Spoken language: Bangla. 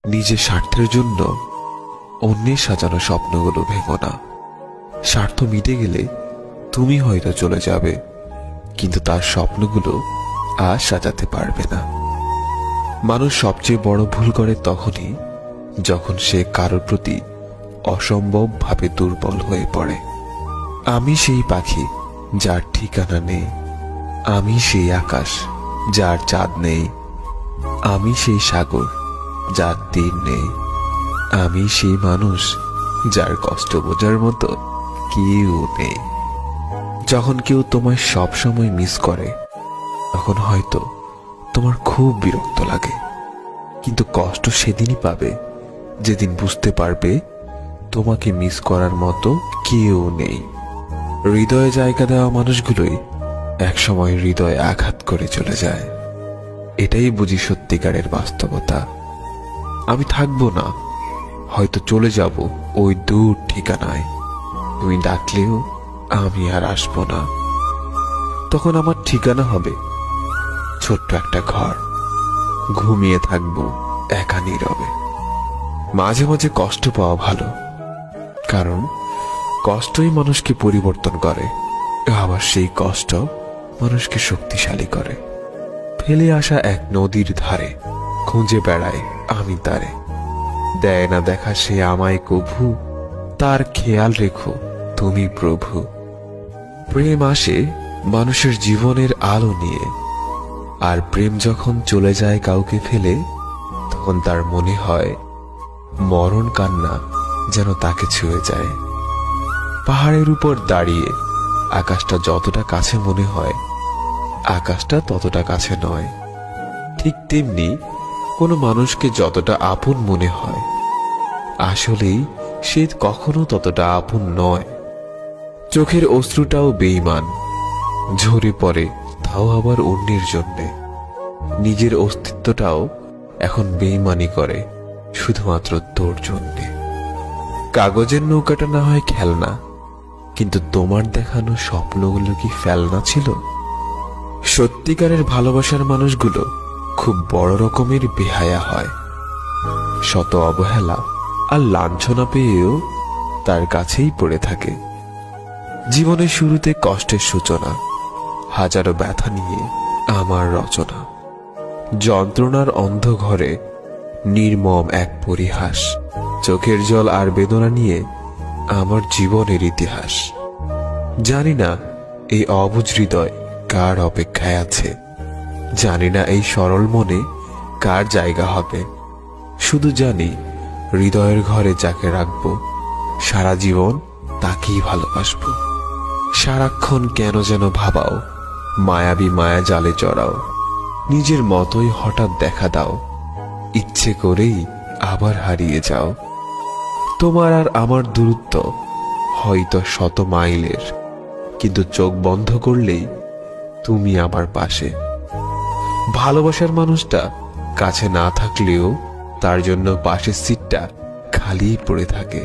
নিজের স্বার্থের জন্য অন্যের সাজানো স্বপ্নগুলো ভেঙো না। স্বার্থ মিটে গেলে তুমি হয়তো চলে যাবে, কিন্তু তার স্বপ্নগুলো আর সাজাতে পারবে না। মানুষ সবচেয়ে বড় ভুল করে তখনই যখন সে কারোর প্রতি অসম্ভবভাবে দুর্বল হয়ে পড়ে। আমি সেই পাখি যার ঠিকানা নেই, আমি সেই আকাশ যার চাঁদ নেই, আমি সেই সাগর যার তীর নেই, আমি সেই মানুষ যার কষ্ট বোঝার মতো কেউ নেই। যখন কেউ তোমায় সব সময় মিস করে তখন হয়তো তোমার খুব বিরক্ত লাগে, কিন্তু কষ্ট সেদিনই পাবে যেদিন বুঝতে পারবে তোমাকে মিস করার মতো কেউ নেই। হৃদয়ে জায়গা দেওয়া মানুষগুলোই একসময় হৃদয়ে আঘাত করে চলে যায়। এটাই বুঝি সত্যিকারের বাস্তবতা। আমি থাকবো না, হয়তো চলে যাব ওই দূর ঠিকানায়। তুমি ডাকলেও আমি আর আসবো না। তখন আমার ঠিকানা হবে ছোট্ট একটা ঘর, ঘুমিয়ে থাকবো একা নীরবে। মাঝে মাঝে কষ্ট পাওয়া ভালো, কারণ কষ্টই মানুষকে পরিবর্তন করে, আবার সেই কষ্ট মানুষকে শক্তিশালী করে। ফেলে আসা এক নদীর ধারে খুঁজে বেড়ায় আমি তারে, দেয় না দেখা সে আমায় কভু, তার খেয়াল রেখো তুমি প্রভু। প্রেম আসে মানুষের জীবনের আলো নিয়ে, আর প্রেম যখন চলে যায় কাউকে ফেলে, তখন তার মনে হয় মরণ কান্না যেন তাকে ছুঁয়ে যায়। পাহাড়ের উপর দাঁড়িয়ে আকাশটা যতটা কাছে মনে হয়, আকাশটা ততটা কাছে নয়। ঠিক তেমনি কোনো মানুষকে যতটা আপন মনে হয়, আসলেই সে কখনো ততটা আপন নয়। চোখের অশ্রুটাও বেঈমান, ঝরে পড়ে তাও আবার অন্যের জন্যে। নিজের অস্তিত্বটাও এখন বেঈমানি করে শুধুমাত্র তোর জন্যে। কাগজের নৌকাটা না হয় খেলনা, কিন্তু তোমার দেখানো স্বপ্নগুলো কি ফেলনা ছিল? সত্যিকারের ভালোবাসার মানুষগুলো খুব বড় রকমের বেহায়া হয়। শত অবহেলা আর লাঞ্ছনা পেয়েও তার কাছেই পড়ে থাকে। জীবনের শুরুতে কষ্টের সূচনা, হাজারো ব্যথা নিয়ে আমার রচনা। যন্ত্রণার অন্ধ ঘরে নির্মম এক পরিহাস, চোখের জল আর বেদনা নিয়ে আমার জীবনের ইতিহাস। জানি না এই অবুঝ হৃদয় কার অপেক্ষায় আছে, জানি না এই সরল মনে কার জায়গা হবে। শুধু জানি হৃদয়ের ঘরে যাকে রাখবো সারা জীবন তাকেই ভালোবাসবো। সারাক্ষণ কেন যেন ভাবাও, মায়াবী মায়া জালে জড়াও, নিজের মতোই হঠাৎ দেখা দাও, ইচ্ছে করেই আবার হারিয়ে যাও। তোমার আর আমার দূরত্ব হয়তো 100 মাইলের, কিন্তু চোখ বন্ধ করলেই তুমি আমার পাশে। ভালোবাসার মানুষটা কাছে না থাকলেও তার জন্য পাশের সিটটা খালি পড়ে থাকে।